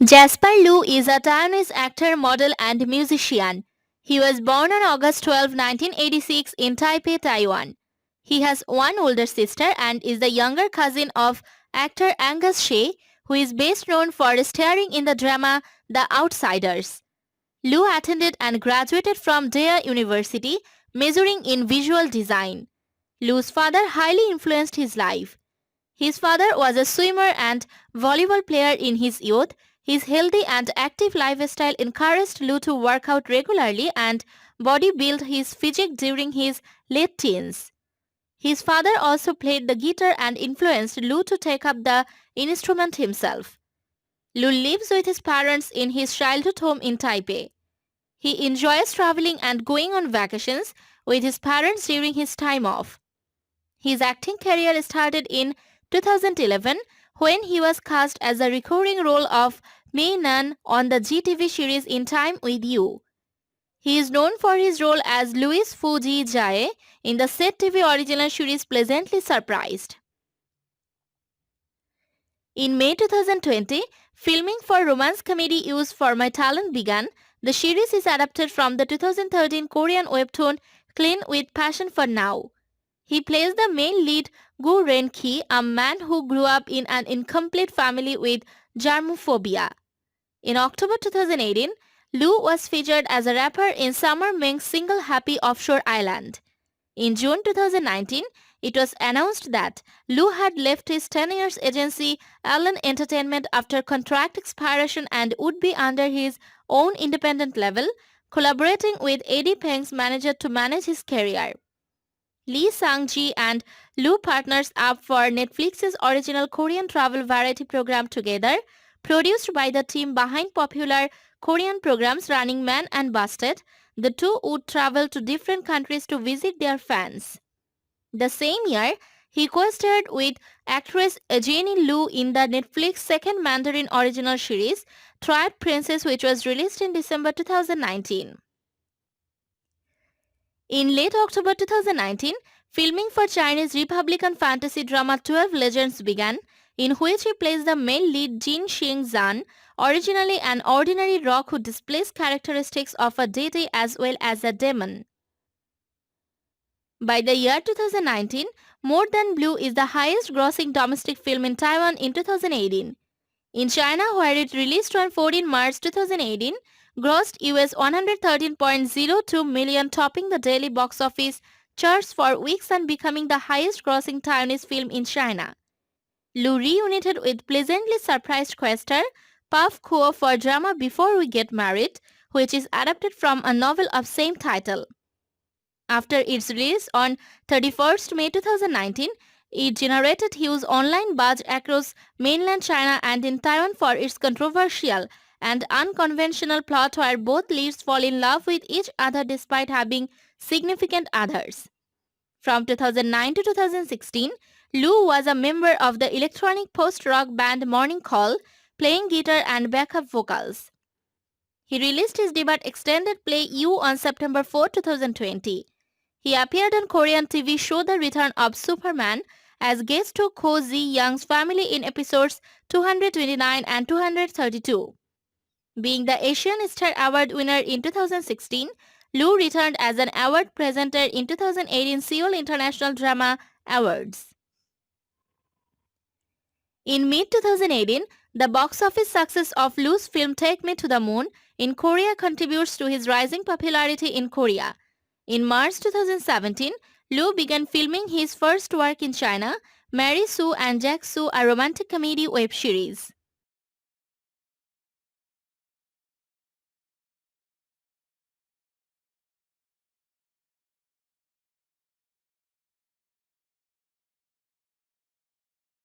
Jasper Liu is a Taiwanese actor, model, and musician. He was born on August 12, 1986 in Taipei, Taiwan. He has one older sister and is the younger cousin of actor Angus Shea, who is best known for starring in the drama The Outsiders. Liu attended and graduated from Dea University, majoring in visual design. Liu's father highly influenced his life. His father was a swimmer and volleyball player in his youth. His healthy and active lifestyle encouraged Liu to work out regularly and bodybuild his physique during his late teens. His father also played the guitar and influenced Liu to take up the instrument himself. Liu lives with his parents in his childhood home in Taipei. He enjoys traveling and going on vacations with his parents during his time off. His acting career started in 2011 when he was cast as a recurring role of Mei Nan on the GTV series In Time With You. He is known for his role as Louis Fuji Jae in the Set TV original series Pleasantly Surprised. In May 2020, filming for romance comedy Use For My Talent began. The series is adapted from the 2013 Korean webtoon Clean with Passion for Now. He plays the main lead Gu Ren-ki, a man who grew up in an incomplete family with germophobia. In October 2018, Liu was featured as a rapper in Summer Meng's single Happy Offshore Island. In June 2019, it was announced that Liu had left his 10 years agency Allen Entertainment after contract expiration and would be under his own independent level, collaborating with Eddie Peng's manager to manage his career. Lee Sang-ji and Liu partners up for Netflix's original Korean travel variety program Together, produced by the team behind popular Korean programs Running Man and Busted. The two would travel to different countries to visit their fans. The same year, he co-starred with actress Jenny Liu in the Netflix second Mandarin original series, Triad Princess, which was released in December 2019. In late October 2019, filming for Chinese Republican fantasy drama 12 Legends began, in which he plays the main lead Jin Xing Zhan, originally an ordinary rock who displays characteristics of a deity as well as a demon. By the year 2019, More Than Blue is the highest grossing domestic film in Taiwan in 2018. In China, where it released on 14 March 2018, grossed US $113.02 million, topping the daily box office charts for weeks and becoming the highest grossing Taiwanese film in China. Liu reunited with Pleasantly Surprised co-star Puff Kuo for drama Before We Get Married, which is adapted from a novel of same title. After its release on 31st May 2019, it generated huge online buzz across mainland China and in Taiwan for its controversial and unconventional plot where both leads fall in love with each other despite having significant others. From 2009 to 2016, Liu was a member of the electronic post-rock band Morning Call, playing guitar and backup vocals. He released his debut extended play You on September 4, 2020. He appeared on Korean TV show The Return of Superman as guest to Ko Ji-young's family in episodes 229 and 232. Being the Asian Star Award winner in 2016, Liu returned as an award presenter in 2018 Seoul International Drama Awards. In mid-2018, the box office success of Liu's film Take Me to the Moon in Korea contributes to his rising popularity in Korea. In March 2017, Liu began filming his first work in China, Mary Sue and Jack Sue, a romantic comedy web series.